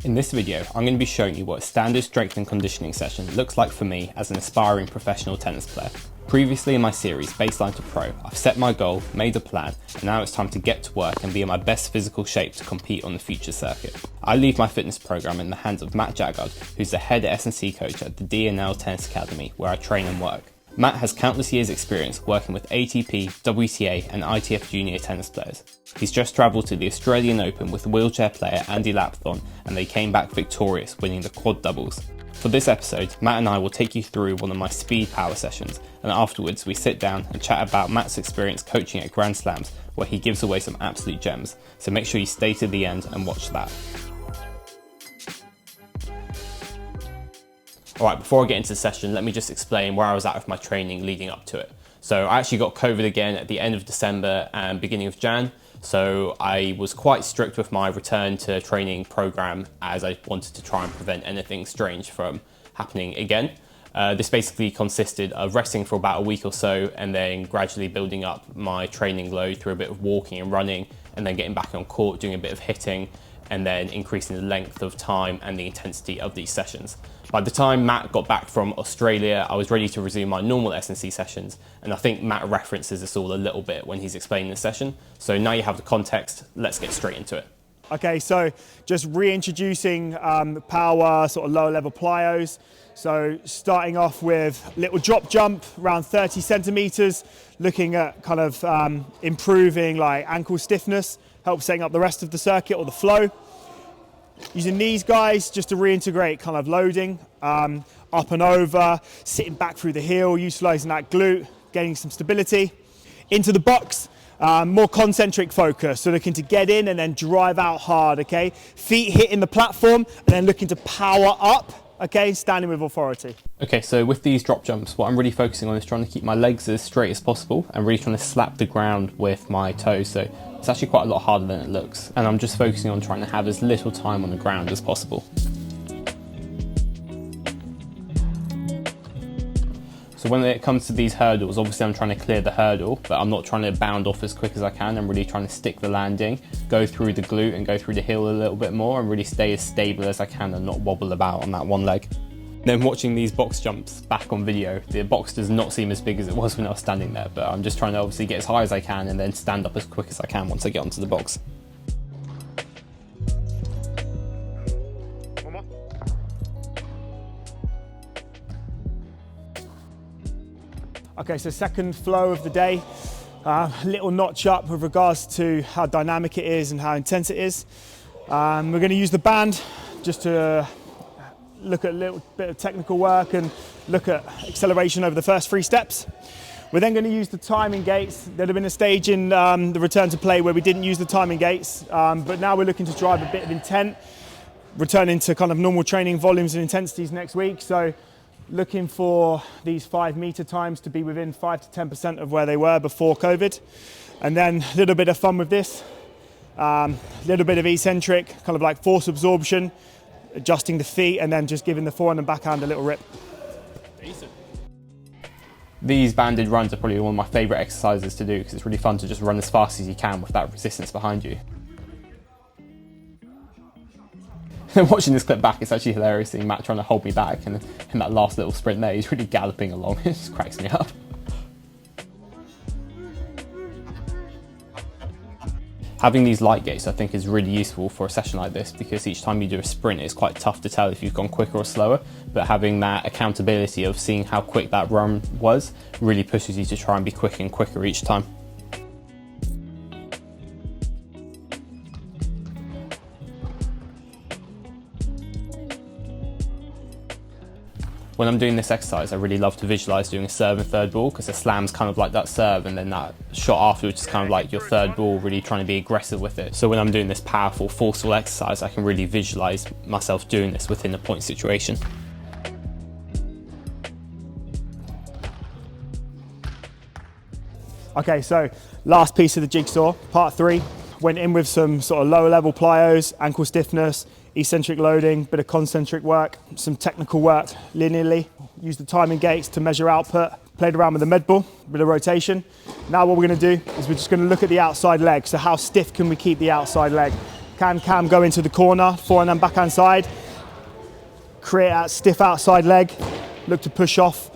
In this video, I'm going to be showing you what a standard strength and conditioning session looks like for me as an aspiring professional tennis player. Previously in my series, Baseline to Pro, I've set my goal, made a plan, and now it's time to get to work and be in my best physical shape to compete on the future circuit. I leave my fitness program in the hands of Matt Jaggard, who's the head S&C coach at the D&L Tennis Academy, where I train and work. Matt has countless years experience working with ATP, WTA and ITF junior tennis players. He's just travelled to the Australian Open with wheelchair player Andy Lapthorne, and they came back victorious, winning the quad doubles. For this episode, Matt and I will take you through one of my speed power sessions, and afterwards we sit down and chat about Matt's experience coaching at Grand Slams, where he gives away some absolute gems, so make sure you stay to the end and watch that. Alright, before I get into the session, let me just explain where I was at with my training leading up to it. So I actually got COVID again at the end of December and beginning of Jan, so I was quite strict with my return to training program as I wanted to try and prevent anything strange from happening again. This basically consisted of resting for about a week or so and then gradually building up my training load through a bit of walking and running, and then getting back on court, doing a bit of hitting, and then increasing the length of time and the intensity of these sessions. By the time Matt got back from Australia, I was ready to resume my normal S&C sessions, and I think Matt references this all a little bit when he's explaining the session. So now you have the context, let's get straight into it. Okay, so just reintroducing power, sort of lower level plyos. So starting off with little drop jump around 30 centimeters, looking at kind of improving like ankle stiffness, help setting up the rest of the circuit or the flow. Using these guys just to reintegrate kind of loading, up and over, sitting back through the heel, utilizing that glute, getting some stability. Into the box, more concentric focus, so looking to get in and then drive out hard, okay? Feet hitting the platform and then looking to power up, okay? Standing with authority. Okay, so with these drop jumps, what I'm really focusing on is trying to keep my legs as straight as possible and really trying to slap the ground with my toes. So it's actually quite a lot harder than it looks, and I'm just focusing on trying to have as little time on the ground as possible. So when it comes to these hurdles, obviously I'm trying to clear the hurdle, but I'm not trying to bound off as quick as I can. I'm really trying to stick the landing, go through the glute and go through the heel a little bit more, and really stay as stable as I can and not wobble about on that one leg. Then watching these box jumps back on video, the box does not seem as big as it was when I was standing there, but I'm just trying to obviously get as high as I can and then stand up as quick as I can once I get onto the box. One more. Okay, so second flow of the day, little notch up with regards to how dynamic it is and how intense it is. We're going to use the band just to look at a little bit of technical work and look at acceleration over the first 3 steps. We're then going to use the timing gates. There'd have been a stage in the return to play where we didn't use the timing gates, but now we're looking to drive a bit of intent, returning to kind of normal training volumes and intensities next week. So looking for these 5 meter times to be within 5 to 10% of where they were before COVID. And then a little bit of fun with this, little bit of eccentric, kind of like force absorption, adjusting the feet and then just giving the forehand and backhand a little rip. Decent. These banded runs are probably one of my favourite exercises to do because it's really fun to just run as fast as you can with that resistance behind you. Watching this clip back, it's actually hilarious seeing Matt trying to hold me back, and in that last little sprint there, he's really galloping along. It just cracks me up. Having these light gates I think is really useful for a session like this, because each time you do a sprint it's quite tough to tell if you've gone quicker or slower, but having that accountability of seeing how quick that run was really pushes you to try and be quicker and quicker each time. When I'm doing this exercise, I really love to visualise doing a serve and third ball, because a slam's kind of like that serve, and then that shot afterwards is kind of like your third ball, really trying to be aggressive with it. So when I'm doing this powerful, forceful exercise, I can really visualise myself doing this within a point situation. Okay, so last piece of the jigsaw, part 3, went in with some sort of lower level plyos, ankle stiffness, eccentric loading, bit of concentric work, some technical work linearly. Used the timing gates to measure output, played around with the med ball, bit of rotation. Now what we're going to do is we're just going to look at the outside leg. So how stiff can we keep the outside leg? can cam go into the corner, forehand and backhand side, create a stiff outside leg, look to push off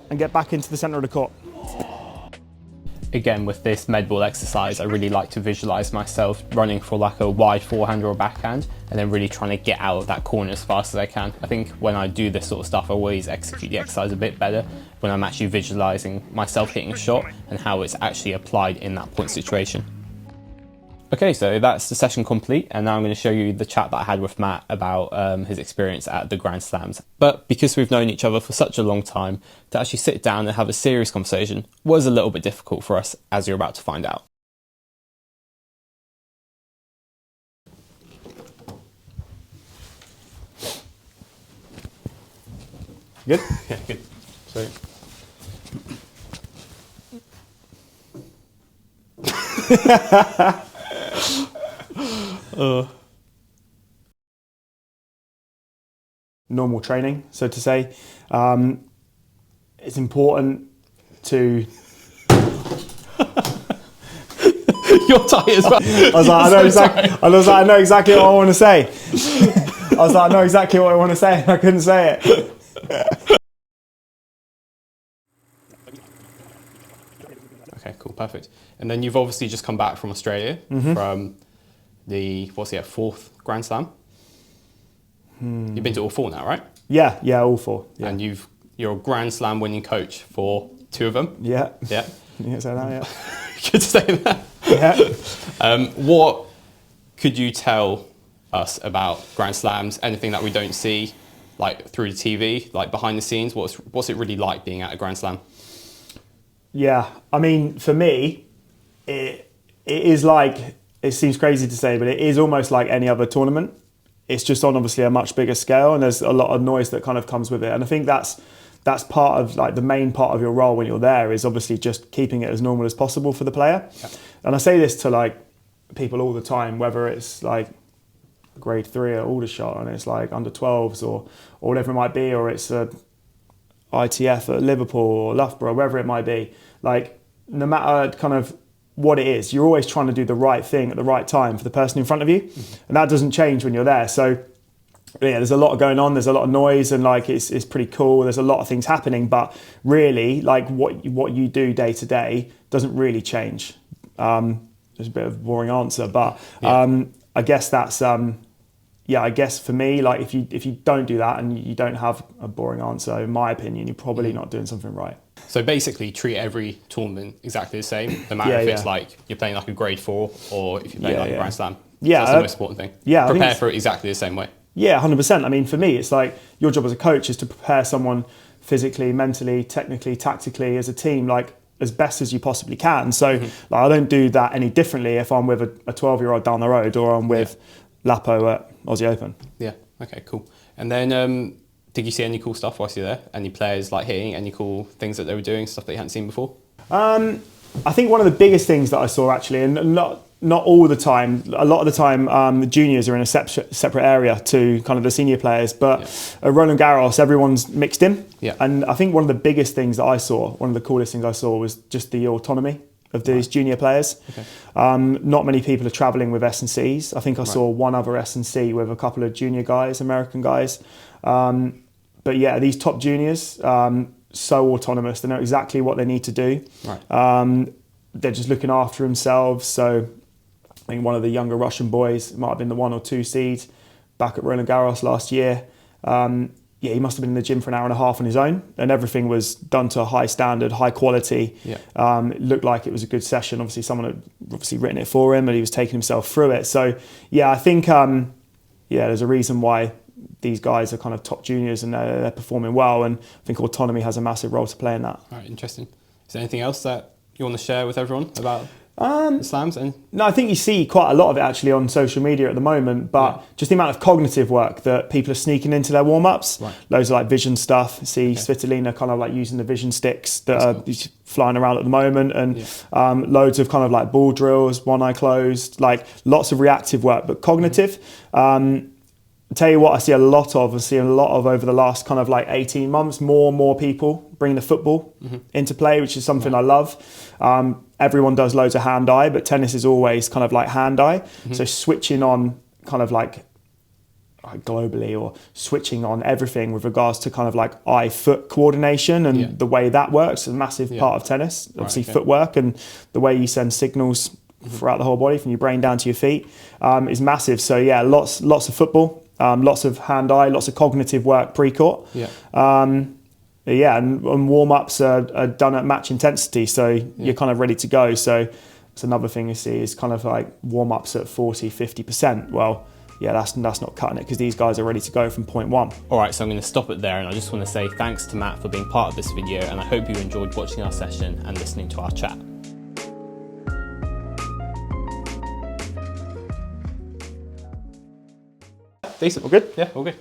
and get back into the centre of the court. Again, with this med ball exercise, I really like to visualise myself running for like a wide forehand or a backhand and then really trying to get out of that corner as fast as I can. I think when I do this sort of stuff, I always execute the exercise a bit better when I'm actually visualising myself hitting a shot and how it's actually applied in that point situation. Okay, so that's the session complete, and now I'm going to show you the chat that I had with Matt about his experience at the Grand Slams. But because we've known each other for such a long time, to actually sit down and have a serious conversation was a little bit difficult for us, as you're about to find out. Good? Yeah, good. So. Normal training, so to say. It's important to... You're tight as well. I know exactly what I want to say. I know exactly what I want to say, and I couldn't say it. Okay, cool, perfect. And then you've obviously just come back from Australia from the, fourth Grand Slam? You've been to all four now, right? Yeah, all four. Yeah. And you're a Grand Slam winning coach for two of them? Yeah. Yeah. You can say that, yeah. Good to say that. Yeah. What could you tell us about Grand Slams? Anything that we don't see, like through the TV, like behind the scenes? What's it really like being at a Grand Slam? Yeah, I mean, for me, it is like, it seems crazy to say, but it is almost like any other tournament. It's just on obviously a much bigger scale, and there's a lot of noise that kind of comes with it. And I think that's part of like the main part of your role when you're there is obviously just keeping it as normal as possible for the player. Yeah. And I say this to like people all the time, whether it's like grade 3 at Aldershot and it's like under 12s or whatever it might be, or it's a ITF at Liverpool or Loughborough, wherever it might be. Like, no matter kind of what it is, you're always trying to do the right thing at the right time for the person in front of you. And that doesn't change when you're there. So yeah, there's a lot going on, there's a lot of noise, and like it's pretty cool. There's a lot of things happening, but really like what you do day to day doesn't really change. There's a bit of a boring answer, but I guess that's I guess for me, like if you don't do that and you don't have a boring answer, in my opinion, you're probably not doing something right. So basically treat every tournament exactly the same, no matter if it's like you're playing like a grade 4 or if you're playing like a Grand Slam. Yeah, that's the most important thing. Yeah, prepare for it exactly the same way. Yeah, 100%. I mean, for me, it's like your job as a coach is to prepare someone physically, mentally, technically, tactically as a team, like as best as you possibly can. So like, I don't do that any differently if I'm with a 12-year-old down the road or I'm with Lapo at Aussie Open. Yeah, okay, cool. And then did you see any cool stuff whilst you're there? Any players like hitting, any cool things that they were doing, stuff that you hadn't seen before? I think one of the biggest things that I saw actually, and not all the time, a lot of the time the juniors are in a separate area to kind of the senior players, but at Roland Garros everyone's mixed in. Yeah. And I think one of the biggest things that I saw, one of the coolest things I saw was just the autonomy of these junior players. Okay. Not many people are travelling with S&Cs. I think I saw one other S&C with a couple of junior guys, American guys. But yeah, these top juniors, so autonomous. They know exactly what they need to do. Right. They're just looking after themselves. So I think one of the younger Russian boys, might have been the 1 or 2 seed back at Roland Garros last year. He must have been in the gym for an hour and a half on his own, and everything was done to a high standard, high quality. Yeah. It looked like it was a good session. Obviously, someone had written it for him, and he was taking himself through it. So yeah, I think there's a reason why these guys are kind of top juniors and they're performing well, and I think autonomy has a massive role to play in that. All right, interesting. Is there anything else that you want to share with everyone about the slams? No, I think you see quite a lot of it actually on social media at the moment, but just the amount of cognitive work that people are sneaking into their warm-ups. Right. Loads of like vision stuff. See Svitolina kind of like using the vision sticks that are flying around at the moment, and loads of kind of like ball drills, one eye closed, like lots of reactive work, but cognitive. Tell you what, I see a lot of over the last kind of like 18 months, more people bringing the football into play, which is something I love. Everyone does loads of hand-eye, but tennis is always kind of like hand-eye. So switching on kind of like globally, or switching on everything with regards to kind of like eye-foot coordination and the way that works is a massive part of tennis. Obviously, footwork and the way you send signals throughout the whole body from your brain down to your feet is massive. So yeah, lots of football, lots of hand-eye, lots of cognitive work pre-court. And warm-ups are done at match intensity, so you're kind of ready to go. So it's another thing you see is kind of like warm-ups at 40, 50%. Well, yeah, that's not cutting it, because these guys are ready to go from point one. All right, so I'm going to stop it there, and I just want to say thanks to Matt for being part of this video, and I hope you enjoyed watching our session and listening to our chat. Decent. All good? Yeah, all good.